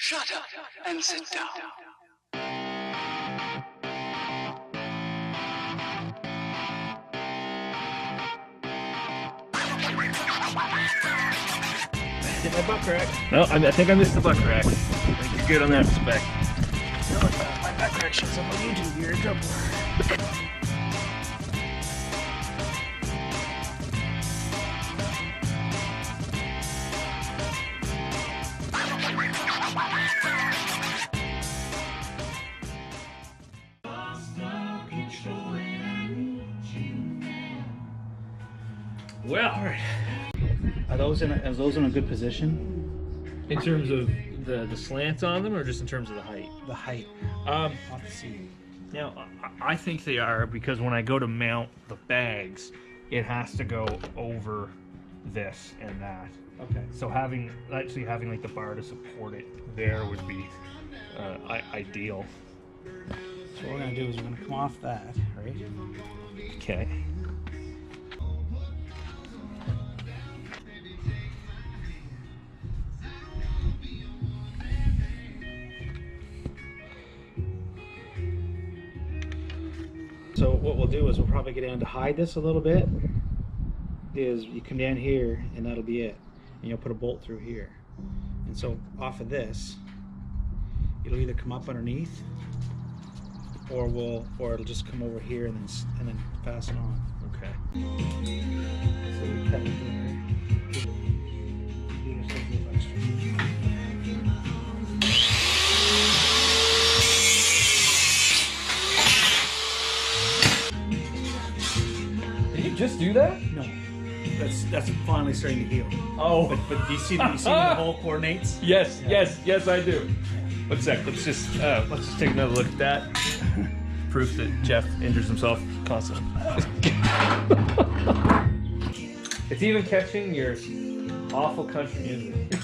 Shut up and sit down. Did my butt crack? No, I think I missed the butt crack. I think you're good on that respect. My butt crack shows up on YouTube. You're in trouble. Well, all right. Are those in a good position? In terms of the slants on them, or just in terms of the height? The height. Off the seat. Now, I think they are, because when I go to mount the bags, it has to go over this and that. Okay. So actually having like the bar to support it there would be ideal. So what we're gonna do is we're gonna come off that, right? Okay. So what we'll do is we'll probably get down to hide this a little bit. Is you come down here and that'll be it, and you'll put a bolt through here. And so off of this, it'll either come up underneath, or it'll just come over here and then fasten on. Okay. So we cut it here. Just do that? No, that's finally starting to heal. Oh, but do you see the whole coordinates? yes, yeah. yes, I do. One sec. Let's just take another look at that. Proof that Jeff injures himself constantly. It's even catching your awful country music.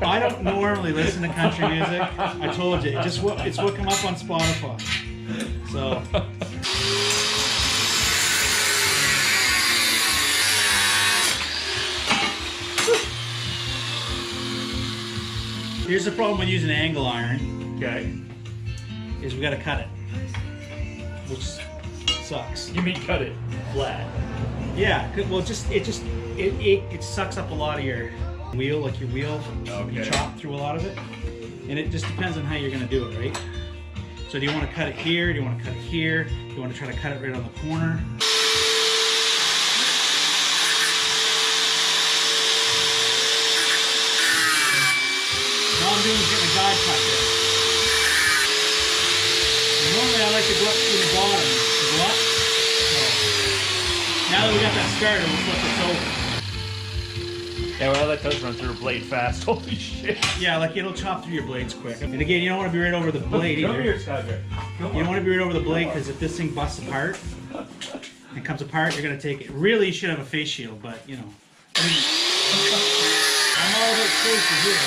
I don't normally listen to country music. I told you, it's what come up on Spotify. So. Here's the problem with using an angle iron. Okay. Is we gotta cut it, which sucks. You mean cut it flat? Yeah. Well, it sucks up a lot of your wheel, like your wheel. Okay. You chop through a lot of it, and it just depends on how you're gonna do it, right? So do you want to cut it here? Do you want to cut it here? Do you want to try to cut it right on the corner? All I'm doing is getting a guide cut there. And normally I like to go up through the bottom to go up. So now that we got that started, we'll flip this over. Yeah, well, that does run through a blade fast. Holy shit. Yeah, like it'll chop through your blades quick. And again, you don't want to be right over the blade either. You don't want to be right over the blade, because if this thing busts apart and comes apart, you're going to take it. Really, you should have a face shield, but you know. I'm all about safety here.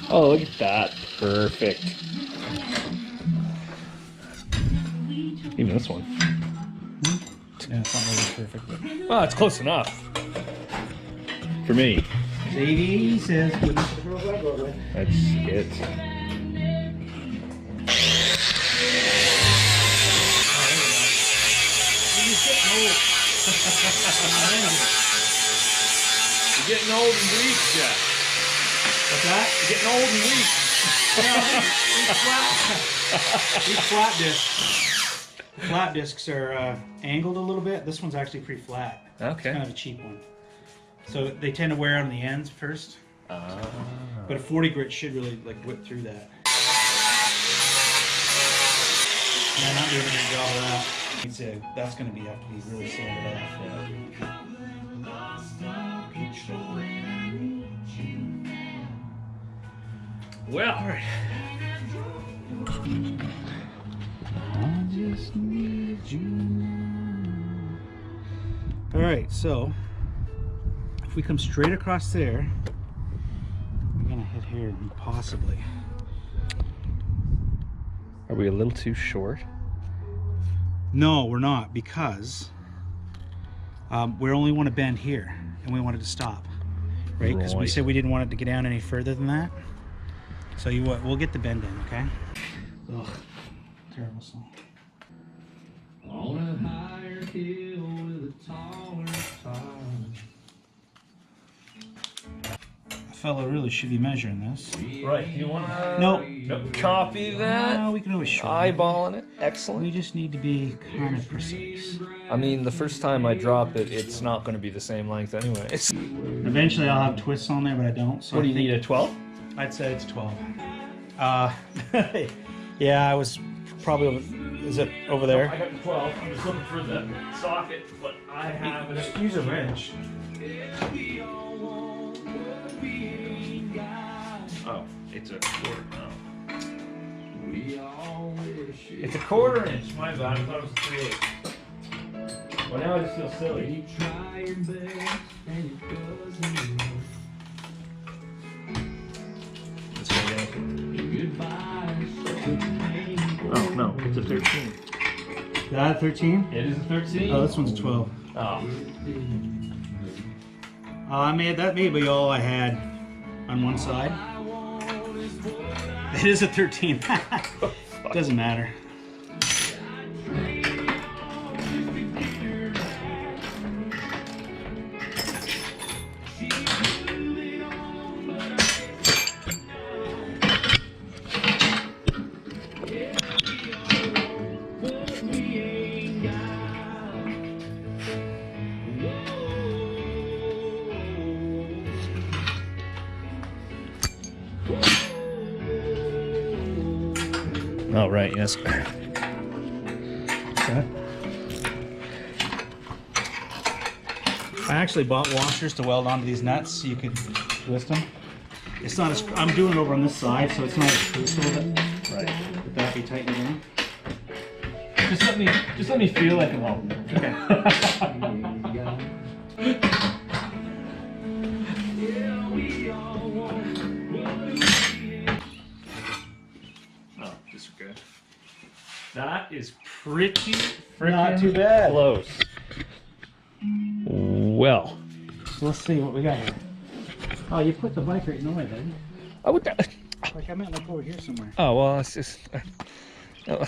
Oh, look at that. Perfect. Even this one. Yeah, it's not really perfect, but Well, it's close enough. For me. Sadie says, That's it. You're getting old and weak, Jeff. What's that? You're getting old and weak. These flat discs. Flat discs are angled a little bit. This one's actually pretty flat. Okay. It's kind of a cheap one. So they tend to wear on the ends first. But a 40 grit should really like whip through that. Yeah, not doing a good job of that. That's going to have to be really sanded off. Yeah. Well, all right. I just need you. All right, so if we come straight across there, we're gonna hit here possibly. Are we a little too short? No, we're not, because we only want to bend here, and we wanted to stop, right? Because we said we didn't want it to get down any further than that. So we'll get the bend in, okay? Ugh, terrible song. On a higher hill with a taller tower. A fellow really should be measuring this. Right. You want to? Nope. Copy that. No, we can always show Eyeballing it. Excellent. We just need to be kind of precise. I mean, the first time I drop it, it's not going to be the same length anyways. Eventually, I'll have twists on there, but I don't. So What do you need, a 12? I'd say it's 12. Yeah, I was probably. Is it over there? I got 12. I'm just looking for the socket, but I have it. Just use a wrench. Oh, it's a quarter. Oh. It's a quarter-inch. My bad. I thought it was 3/8. Well, now I just feel silly. Let's go Oh, no, it's a 13. That 13? It is a 13? Oh, this one's a 12. Oh. That may be all I had on one side. It is a 13. Doesn't matter. Oh, right, yes. Okay. I actually bought washers to weld onto these nuts so you could twist them. It's not as, I'm doing it over on this side, so it's not as crucial that, Right. that be tightening down. Just let me feel like I'm home. Okay. Oh, this is good. That is pretty freaking Not too bad. close. Well. So let's see what we got here. Oh, you put the bike right in the way, baby. I would. Like I meant like over here somewhere. Oh well, it's just. I'm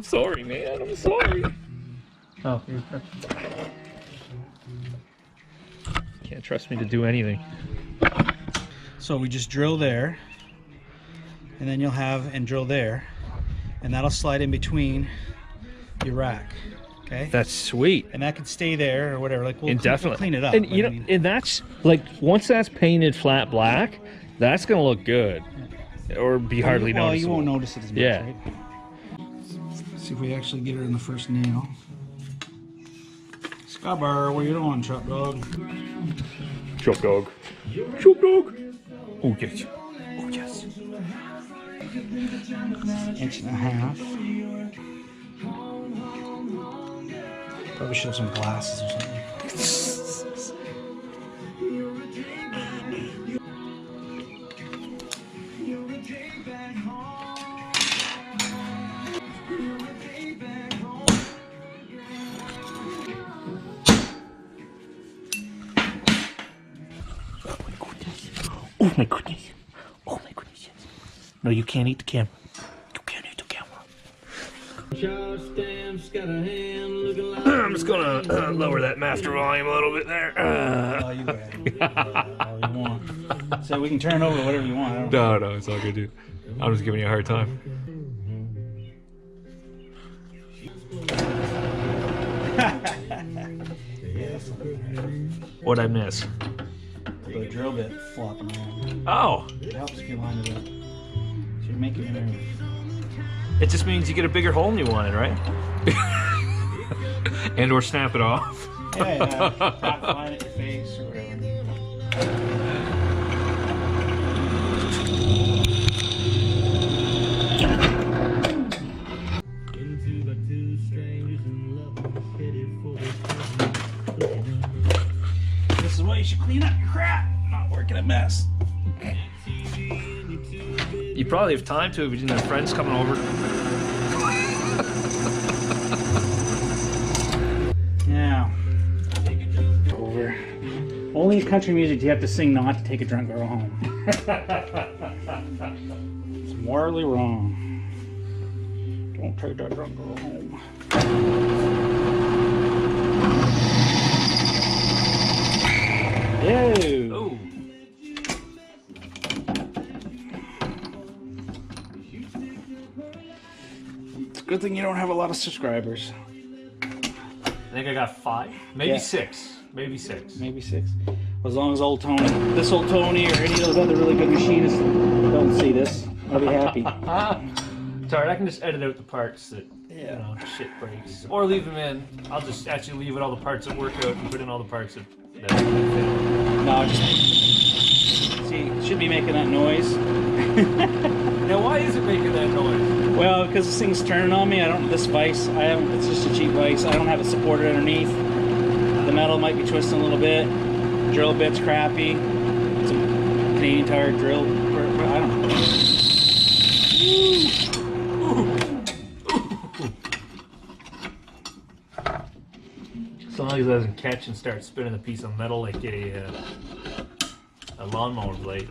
sorry, man. I'm sorry. Oh, can't trust me to do anything. So we just drill there, and then you'll have and drill there, and that'll slide in between your rack. Okay. That's sweet. And that could stay there or whatever. Like we'll Indefinitely. clean it up. And but you know, I mean, and that's like once that's painted flat black, that's gonna look good, or be hardly well, noticeable. you won't notice it as much, Yeah. right? Let's see if we actually get her in the first nail. Skybar, where you doing, truck dog? Chop dog. Chop dog. Oh yes. Oh yes. Inch and a half. Probably should have some glasses or something. Oh my goodness. Oh my goodness. No, you can't eat the camera. You can't eat the camera. I'm just gonna lower that master volume a little bit there. Oh, you go ahead. All you want. So we can turn it over to whatever you want. I don't No, it's all good, dude. I'm just giving you a hard time. What'd I miss? The drill bit flopping around. Oh, It helps if you line it up. So you make it move. it just means you get a bigger hole than you wanted, right? And or snap it off. Yeah, tap the line at your face or whatever. This is why you should clean up your crap. Not working a mess. You probably have time to if you didn't have friends coming over. Now, over. Only in country music do you have to sing not to take a drunk girl home. It's morally wrong. Don't take that drunk girl home. Ew. Oh. It's a good thing you don't have a lot of subscribers. I think I got 5, maybe 6, maybe 6. Maybe 6. As long as old Tony, this old Tony, or any of those other really good machinists don't see this, I'll be happy. It's alright, I can just edit out the parts that, you know, shit breaks. Or leave them in. I'll just actually leave it all the parts that work out and put in all the parts that fail. No, just... See, it should be making that noise. Now, why is it making that noise? Well, because this thing's turning on me. I don't, this vise, I haven't, it's just a cheap vise. I don't have it supported underneath. The metal might be twisting a little bit. Drill bit's crappy. Some Canadian Tire drill, I don't know. As long as it doesn't catch and start spinning a piece of metal like a lawnmower blade.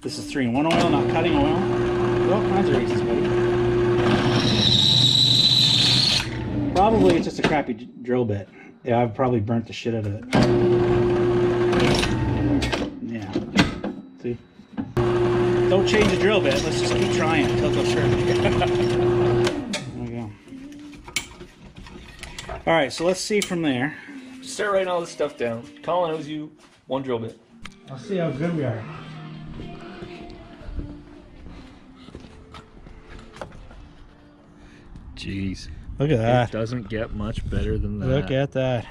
This is 3-in-1 oil, not cutting oil. All kinds of reasons, buddy. Probably it's just a crappy drill bit. Yeah, I've probably burnt the shit out of it. Yeah. See? Don't change the drill bit. Let's just keep trying until it goes through. There we go. All right, so let's see from there. Start writing all this stuff down. Colin owes you 1 drill bit. I'll see how good we are. Jeez. Look at that. It doesn't get much better than that. Look at that.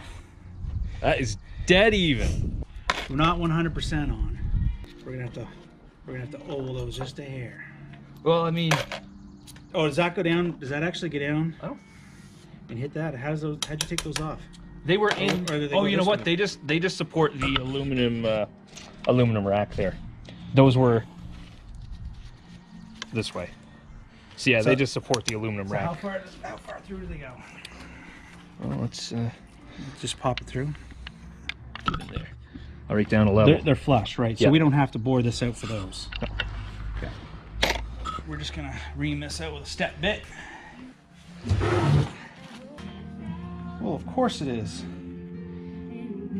That is dead even. We're not 100% on. We're gonna have to oval those just a hair. Well, I mean, oh, does that go down? Does that actually go down? Oh. And hit that? How'd you take those off? they were in. Oh, you know what? They just support the aluminum rack there. Those were this way. So yeah, they just support the aluminum rack. How far through do they go? Well, let's just pop it through. Get in there. I'll write down a level. They're flush, right? So we don't have to bore this out for those. No. Okay. We're just gonna ream this out with a step bit. Well, of course it is.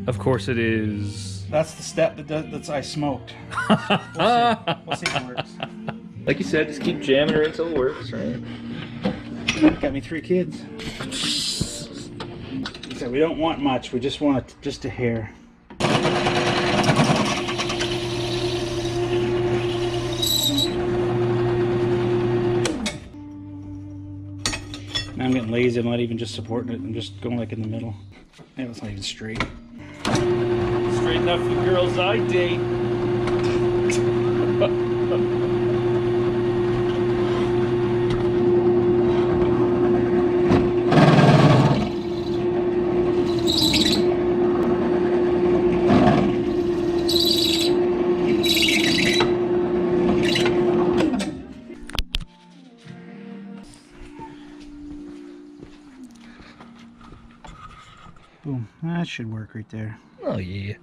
Of course it is. That's the step that's I smoked. We'll see if it works. Like you said, just keep jamming her until it works, right? Got me 3 kids. So we don't want much. We just want just a hair. Now I'm getting lazy. I'm not even just supporting it. I'm just going like in the middle. Yeah, it's not even straight. Straight enough for the girls I date. Boom. That should work right there. Oh yeah.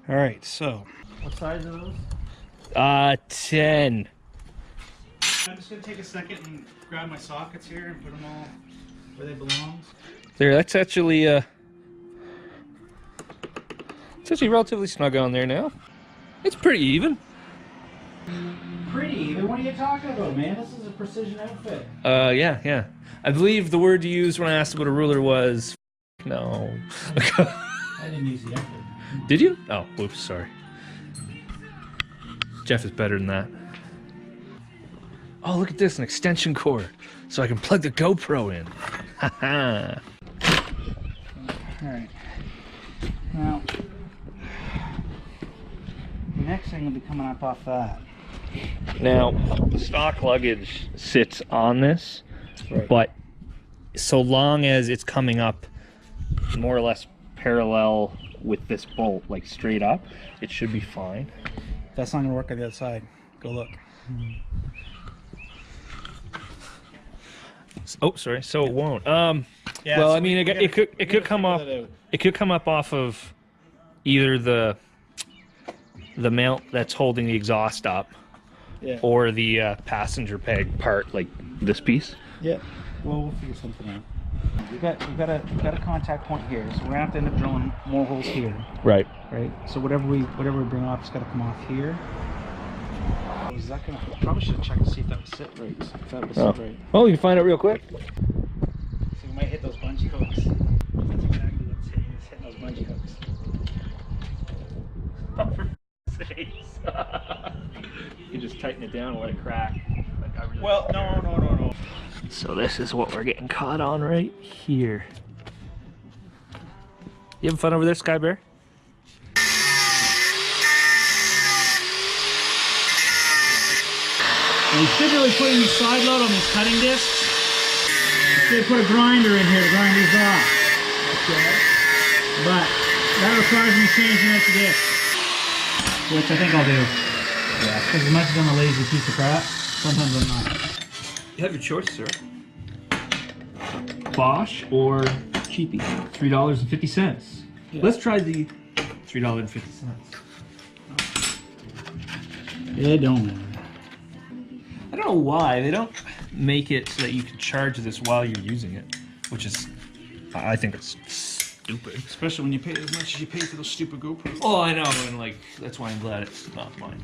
All right. So, what size are those? 10. I'm just gonna take a second and grab my sockets here and put them all where they belong. There, that's actually it's actually relatively snug on there now. It's pretty even. Pretty even? What are you talking about, man? This is a precision outfit. Yeah. I believe the word you used when I asked what a ruler was. No. I didn't use the outfit. Did you? Oh, whoops, sorry. Jeff is better than that. Oh, look at this, an extension cord. So I can plug the GoPro in. Haha. Alright. Now, the next thing will be coming up off that. Now, the stock luggage sits on this, right, but so long as it's coming up more or less parallel with this bolt like straight up, it should be fine. That's not gonna work on the other side. Go look. Oh, sorry. So it won't. Yeah, well, so I mean, it could come off. It could come up off of either the mount that's holding the exhaust up, Yeah. or the passenger peg part, like this piece. Yeah. Well, we'll figure something out. We've got a contact point here, so we're gonna have to end up drilling more holes here. Right. Right. So whatever we bring off, it's got to come off here. Is that gonna? Probably should have checked to see if that was sit right. If that was sit right. Well, you can find out real quick. So we might hit those bungee hooks. That's exactly what's hitting. Is hitting those bungee hooks. You just tighten it down, let it crack. Like, I really Well, no. So this is what we're getting caught on right here. You having fun over there, Sky Bear? And you should really put any side load on these cutting discs. You should put a grinder in here to grind these off. Okay. But that requires me changing out the disc, which I think I'll do. Yeah. Because as much as I'm a lazy piece of crap, sometimes I'm not. You have your choice, sir. Bosch or cheapy, $3.50. Yeah. Let's try the $3.50. It don't matter. I don't know why they don't make it so that you can charge this while you're using it, which is, I think it's stupid. Especially when you pay as much as you pay for those stupid GoPros. Oh, I know, and like that's why I'm glad it's not mine.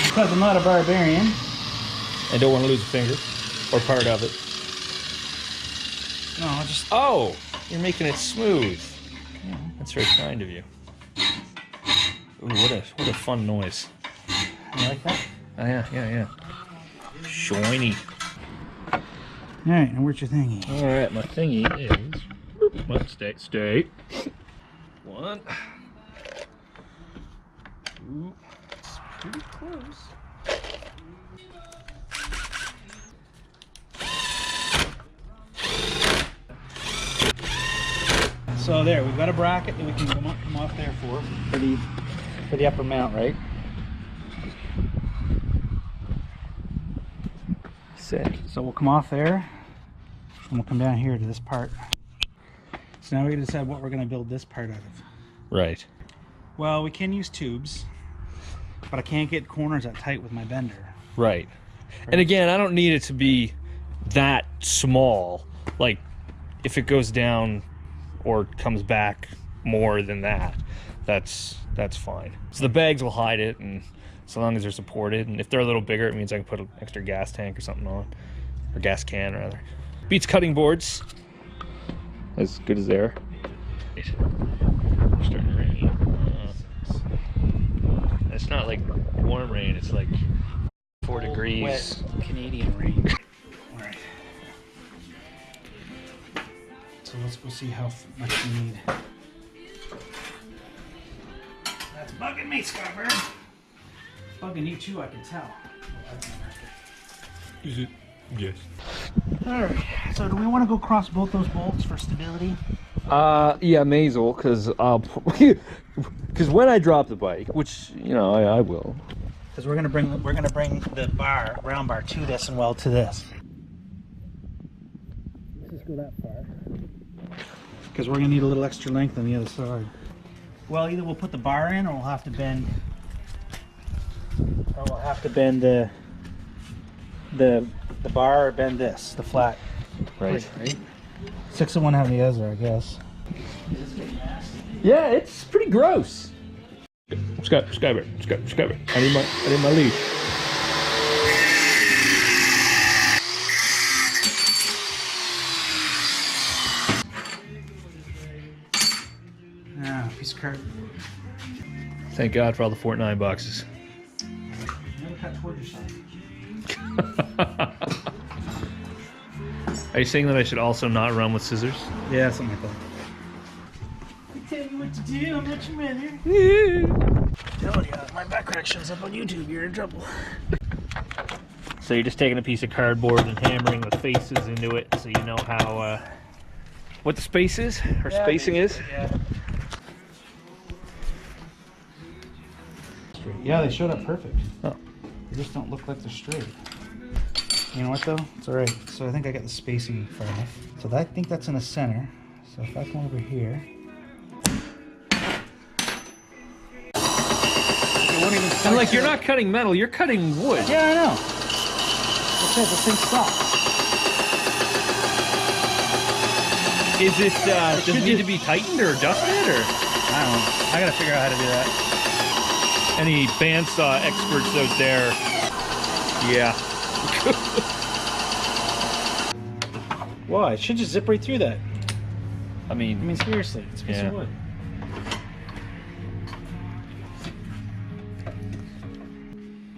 Because I'm not a barbarian. I don't want to lose a finger or part of it. No, I just. Oh, you're making it smooth. Yeah. That's very kind of you. Ooh, what a fun noise. You like that? Oh yeah. Shiny. All right, and where's your thingy? All right, my thingy is. Well, stay. One. Two. It's pretty close. So there, we've got a bracket that we can come off there for the upper mount, right? Sick. So we'll come off there, and we'll come down here to this part. So now we gotta decide what we're gonna build this part out of. Right. Well, we can use tubes, but I can't get corners that tight with my bender. Right. And again, I don't need it to be that small. Like, if it goes down or comes back more than that, that's fine. So the bags will hide it, and so long as they're supported, and if they're a little bigger, it means I can put an extra gas tank or something on, or gas can rather. Beats cutting boards. As good as they are. It's starting to rain. It's not like warm rain, it's like 4 degrees. Wet Canadian rain. All right. So let's go see how much we need. That's bugging me, Scarborough. Bugging you too, I can tell. Is it? Yes. Alright, so do we want to go across both those bolts for stability? Yeah, Maisel, because when I drop the bike, which I will, Because we're gonna bring the round bar to this and weld to this. Let's just go that far. Because we're gonna need a little extra length on the other side. Well, either we'll put the bar in, or we'll have to bend. Or we'll have to bend the bar, or bend this, the flat. right? 6 of one, half of the other, I guess. Yeah, it's pretty gross. Skyber. I need my lead. Ah, piece of card. Thank God for all the Fortnite boxes. Never cut toward your side. Are you saying that I should also not run with scissors? Yeah, something like that. I tell you what to do, I'm not your mother. Tell you, if my back crack shows up on YouTube, you're in trouble. So you're just taking a piece of cardboard and hammering the faces into it, so you know how what the space is or spacing is? Yeah. Yeah, they showed up perfect. Oh. They just don't look like they're straight. You know what though? It's alright. So I think I got the spacing far enough. So I think that's in the center. So if I come over here. And like you're not cutting metal, you're cutting wood. Yeah, I know. That's it, the thing stops. Is it, does it need to be tightened or adjusted or? I don't know. I gotta figure out how to do that. Any bandsaw experts out there? Yeah. Why? It should just zip right through that. I mean, Seriously, it's a piece of wood.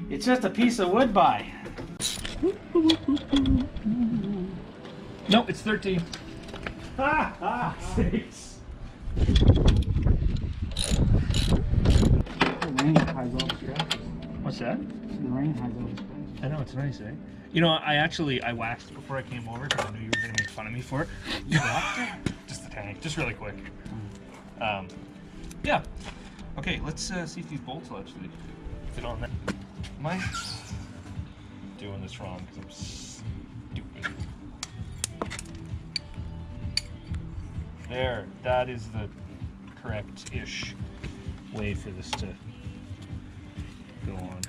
It's just a piece of wood, by. no, it's 13. Ah, 6. The rain hides all the scratches. What's that? The rain hides all the scratches. I know, it's nice, eh? You know, I waxed before I came over because I knew you were going to make fun of me for it. You waxed it? Just the tank, just really quick. Yeah. Okay, let's see if these bolts will actually fit on that. Am I doing this wrong because I'm stupid? There, that is the correct-ish way for this to go on.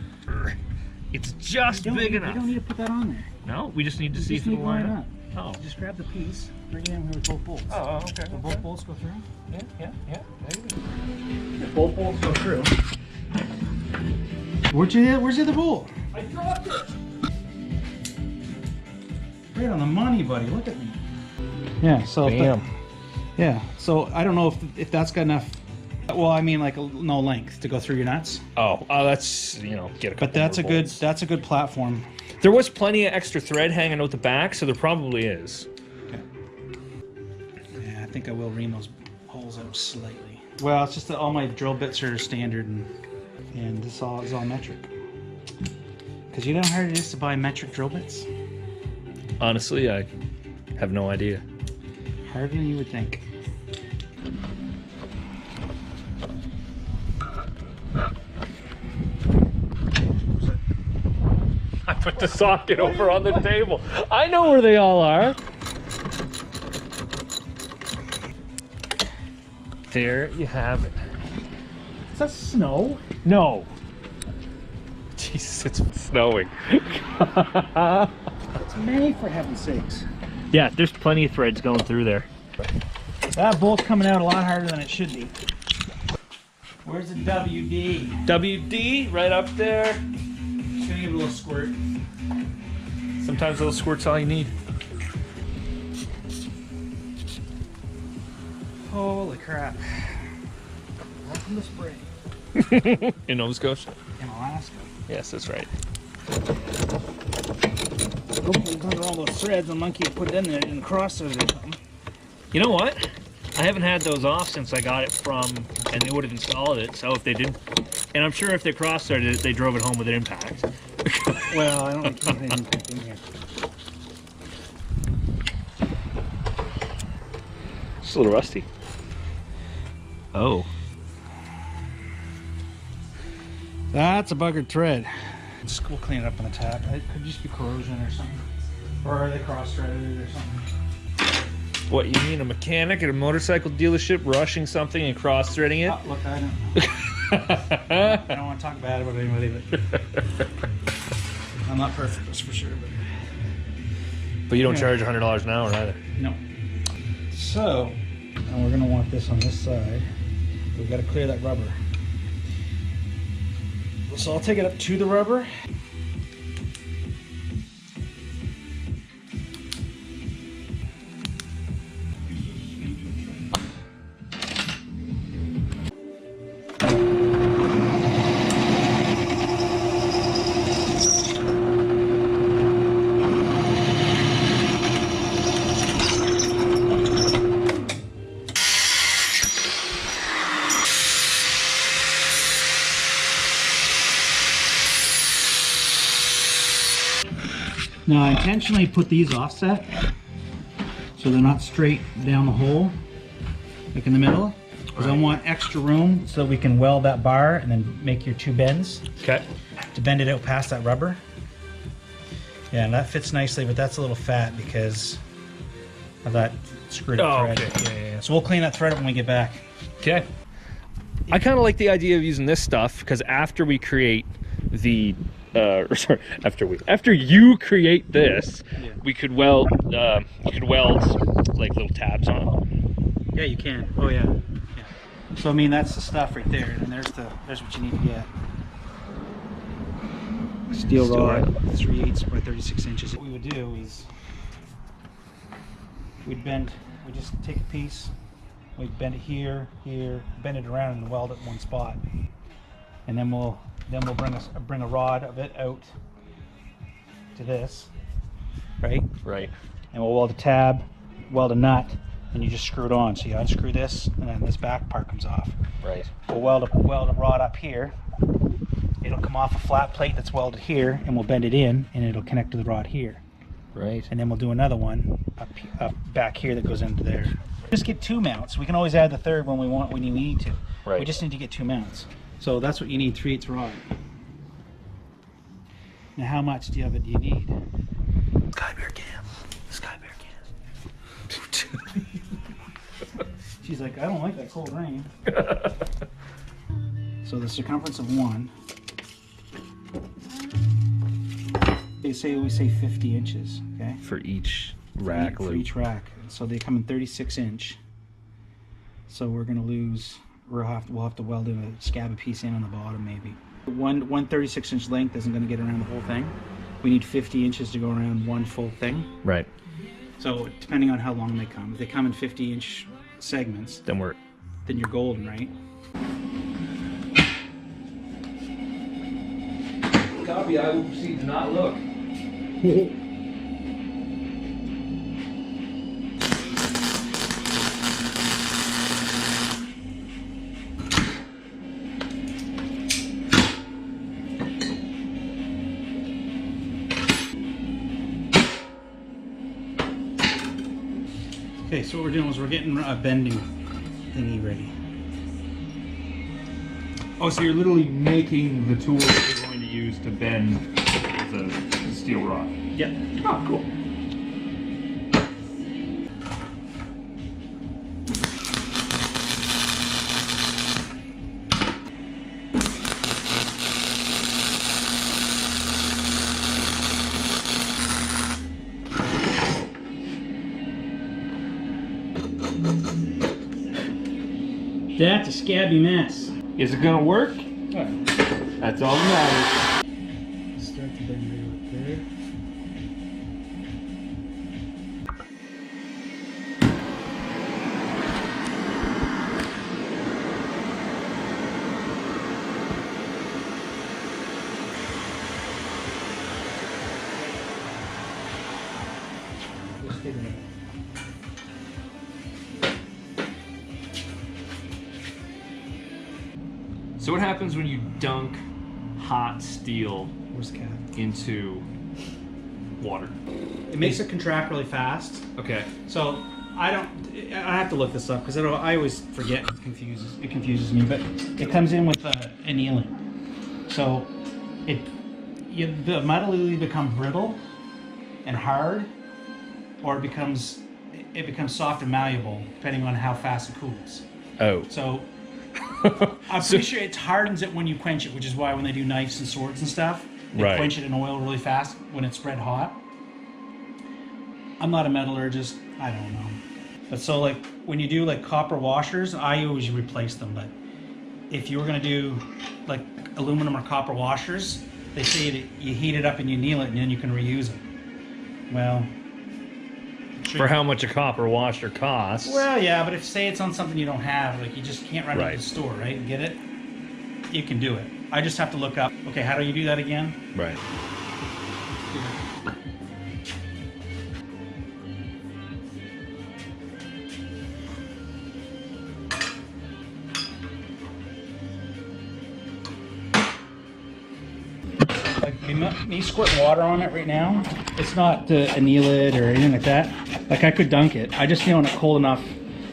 It's just big enough. You don't need to put that on there. No, we just need to see if it'll line up. Oh. Just grab the piece, bring it in here with both bolts. Oh, okay. Will both bolts go through? Yeah. If both bolts go through. Where's the other bolt? I dropped it. Right on the money, buddy. Look at me. Yeah, so Bam. yeah, so I don't know if that's got enough. Well, I mean, like no length to go through your nuts. Oh, that's, you know, get a couple. But that's more a bolts. that's a good platform. There was plenty of extra thread hanging out the back, so there probably is. Okay. Yeah, I think I will ream those holes out slightly. Well, it's just that all my drill bits are standard, and this is all metric. Because you know how hard it is to buy metric drill bits? Honestly, I have no idea. Harder than you would think. I put the socket over on the table. I know where they all are. There you have it. Is that snow? No. Jesus, it's snowing. It's May, for heaven's sakes. Yeah, there's plenty of threads going through there. That bolt's coming out a lot harder than it should be. Where's the WD? WD, right up there. Just gonna give it a little squirt. Sometimes a little squirt's all you need. Holy crap. Welcome to spring. In Nova Scotia? In Alaska. Yes, that's right. Hopefully under all those threads, the monkey put it in there and crossed it or something. You know what? I haven't had those off since I got it from, and they would have installed it, so if they did, and I'm sure if they cross-threaded it, they drove it home with an impact. Well, I don't think there's any impact in here. It's a little rusty. Oh. That's a buggered thread. We'll clean it up on the tab. It could just be corrosion or something. Or are they cross-threaded or something? What, you mean a mechanic at a motorcycle dealership rushing something and cross-threading it? Oh, look, I don't. I don't want to talk bad about anybody, but I'm not perfect, that's for sure. But you don't charge $100 an hour either. No. So, and we're going to want this on this side. We've got to clear that rubber. So I'll take it up to the rubber. Now I intentionally put these offset so they're not straight down the hole, like in the middle. Because I want extra room so we can weld that bar and then make your 2 bends. Okay. To bend it out past that rubber. Yeah, and that fits nicely, but that's a little fat because of that screwed up thread. Okay. Yeah. So we'll clean that thread up when we get back. Okay. I kind of like the idea of using this stuff because after we create the, sorry, after you create this, we could weld, you could weld like little tabs on. Yeah, you can. Oh yeah. So I mean, that's the stuff right there, and there's what you need to get. Steel rod, 3/8 by 36 inches. What we would do is we'd just take a piece, we'd bend it here, bend it around and weld it in one spot, and then we'll bring a rod of it out to this, right? Right. And we'll weld a tab, weld a nut, and you just screw it on. So you unscrew this, and then this back part comes off. Right. We'll weld a rod up here. It'll come off a flat plate that's welded here, and we'll bend it in, and it'll connect to the rod here. Right. And then we'll do another one up back here that goes into there. Just get 2 mounts. We can always add the third when you need to. Right. We just need to get 2 mounts. So that's what you need, 3/8 rod. Now how much do you need? Sky bear can. Sky bear can. She's like, I don't like that cold rain. So the circumference of one, we say 50 inches, okay? For each rack For each rack. So they come in 36-inch. So we're gonna lose, we'll have to weld in a scab a piece in on the bottom maybe. One 36-inch length isn't gonna get around the whole thing. We need 50 inches to go around one full thing. Right. So depending on how long they come, if they come in 50-inch segments, then you're golden, right? Copy, I will proceed to not look. Okay, so what we're doing is we're getting a bending thingy ready. Oh, so you're literally making the tool that you're going to use to bend the steel rod. Yep. Oh, cool. That's a scabby mess. Is it gonna work? Right. That's all that matters. Start to bend right there. Just take a minute. So what happens when you dunk hot steel into water? It makes it contract really fast. Okay. So I have to look this up because I always forget. It confuses me. But it comes in with annealing. So the metal will either become brittle and hard, or it becomes soft and malleable depending on how fast it cools. Oh. So I'm pretty sure it hardens it when you quench it, which is why when they do knives and swords and stuff, they quench it in oil really fast when it's red hot. I'm not a metallurgist, I don't know. But so like when you do like copper washers, I always replace them. But if you were gonna do like aluminum or copper washers, they say that you heat it up and you anneal it and then you can reuse it. Well, for how much a copper washer costs. Well, yeah, but if say it's on something you don't have, like you just can't run to the store, right, and get it, you can do it. I just have to look up, okay, how do you do that again? Right. Like me squirting water on it right now, it's not to anneal it or anything like that. Like I could dunk it. I just feeling it cold enough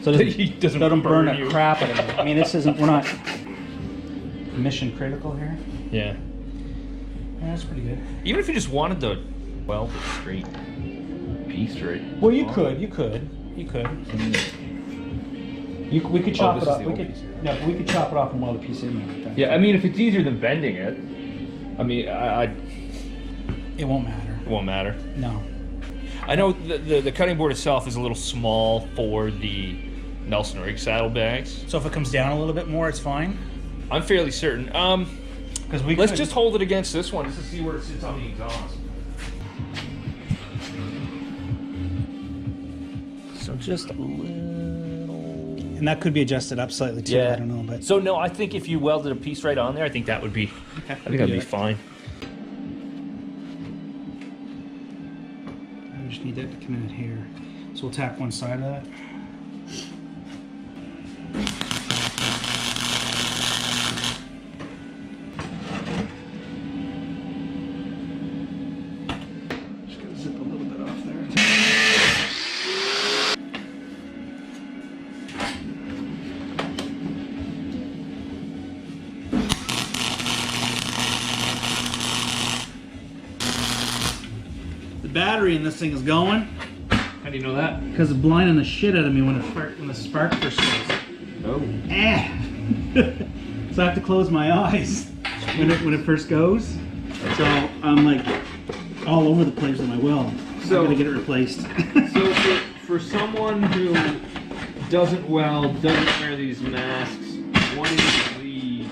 so it doesn't burn the crap out of it. I mean, we're not mission critical here. Yeah. Yeah, that's pretty good. Even if you just wanted to weld it straight, piece straight. Well, you could. We could chop it off. We could chop it off and weld a piece in there. Like that. Yeah, I mean, if it's easier than bending it, I mean, it won't matter. It won't matter. No. I know the cutting board itself is a little small for the Nelson rig saddlebags. So if it comes down a little bit more, it's fine. I'm fairly certain. Because let's just hold it against this one just to see where it sits on the exhaust. So just a little. And that could be adjusted up slightly too. Yeah. I don't know, but so no, I think if you welded a piece right on there, I think that would be. Okay. I think that'd be fine. I just need that to come in here. So we'll tack one side of that. Just gonna zip a little bit off there. The battery in this thing is going. How do you know that? Because it's blinding the shit out of me when the spark first goes. Oh. So I have to close my eyes when it first goes. So I'm like all over the place with my weld. So I'm gonna get it replaced. So for someone who doesn't weld, doesn't wear these masks, what is the?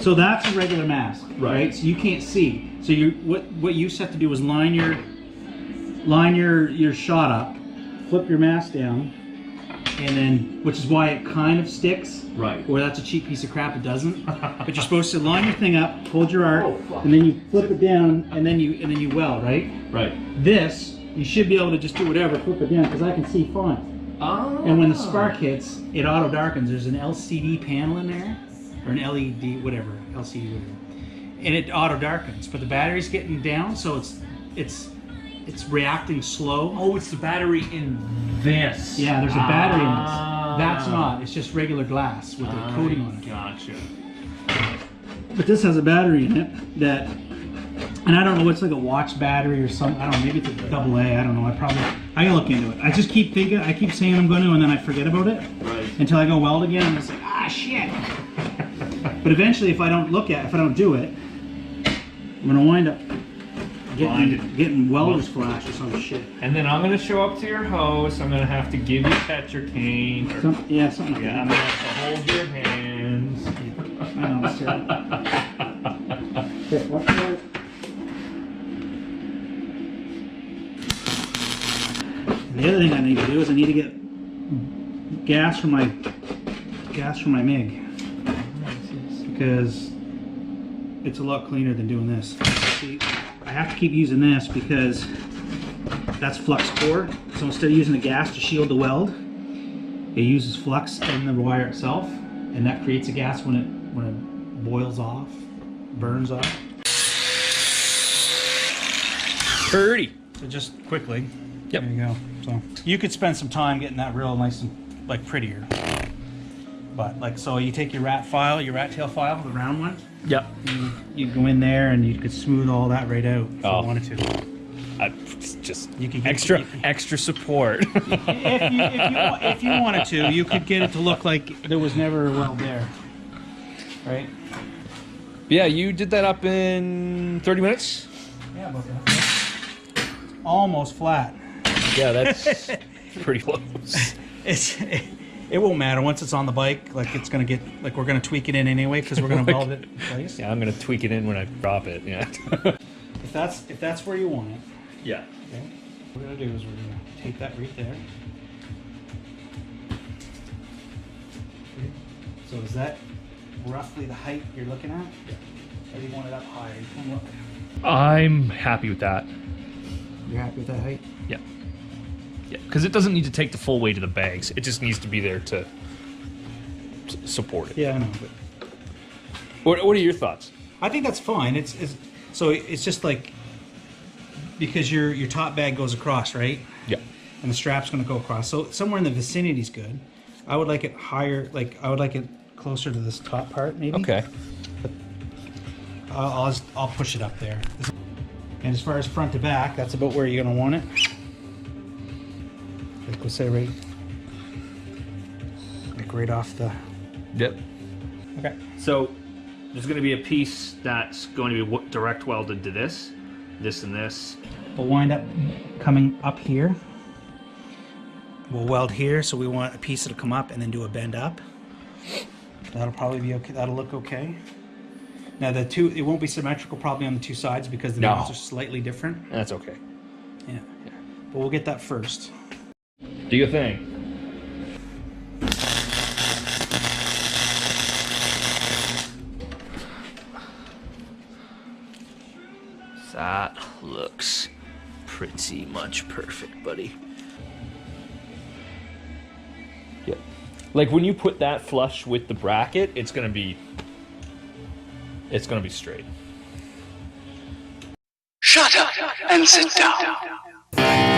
So that's a regular mask, right? So you can't see. So what you just have to do is line your shot up, flip your mask down, and then, which is why it kind of sticks. Right. Or that's a cheap piece of crap, it doesn't. But you're supposed to line your thing up, hold your arc, and then you flip it down, and then you weld, right? Right. This, you should be able to just do whatever, flip it down, because I can see fine. Oh. And when the spark hits, it auto darkens. There's an LCD panel in there, or an LED, whatever, LCD, whatever. And it auto darkens, but the battery's getting down, so it's reacting slow. Oh, it's the battery in this. Yeah, there's a battery in this. That's not. It's just regular glass with a coating on it. Gotcha. But this has a battery in it that, and I don't know, it's like a watch battery or something. I don't know, maybe it's a AA. I don't know. I gotta look into it. I just keep thinking, I keep saying I'm going to, and then I forget about it. Right. Until I go weld again, and it's like, ah, shit. But eventually, if I don't do it, I'm gonna wind up getting welder's flash or some shit. And then I'm gonna show up to your house. I'm gonna have to give you tetracaine. Something like that. I'm gonna have to hold your hands. I know, it's terrible. Okay, watch that. The other thing I need to do is I need to get gas from my MIG, because it's a lot cleaner than doing this. See, I have to keep using this because that's flux core. So instead of using the gas to shield the weld, it uses flux in the wire itself, and that creates a gas when it boils off, burns off. Pretty. So just quickly. Yep. There you go. So you could spend some time getting that real nice and like prettier. But like, so you take your rat tail file, the round one. Yep. You go in there and you could smooth all that right out if you wanted to. Just You could extra support. if you wanted to, you could get it to look like there was never a weld there. Right? Yeah, you did that up in 30 minutes? Yeah, about that. Almost flat. Yeah, that's pretty close. It won't matter once it's on the bike. Like it's gonna get like we're gonna tweak it in anyway because we're gonna weld it in place. Yeah, I'm gonna tweak it in when I drop it. Yeah. If that's where you want it. Yeah. Okay. What we're gonna do is we're gonna take that right there. Okay. So is that roughly the height you're looking at? Yeah. Or do you want it up higher? I'm happy with that. You're happy with that height? Yeah. Yeah, because it doesn't need to take the full weight of the bags. It just needs to be there to support it. Yeah, I know. But What are your thoughts? I think that's fine. It's So it's just like, because your top bag goes across, right? Yeah. And the strap's going to go across. So somewhere in the vicinity is good. I would like it higher, like I would like it closer to this top part, maybe. Okay. But I'll push it up there. And as far as front to back, that's about where you're going to want it. Like we'll say right off the. Yep. Okay. So there's going to be a piece that's going to be direct welded to this, and this. We'll wind up coming up here. We'll weld here, so we want a piece that'll come up and then do a bend up. That'll probably be okay. That'll look okay. Now it won't be symmetrical probably on the two sides because the mounts are slightly different. That's okay. Yeah. But we'll get that first. Do your thing. That looks pretty much perfect, buddy. Yep. Like when you put that flush with the bracket, it's gonna be straight. Shut up and sit down.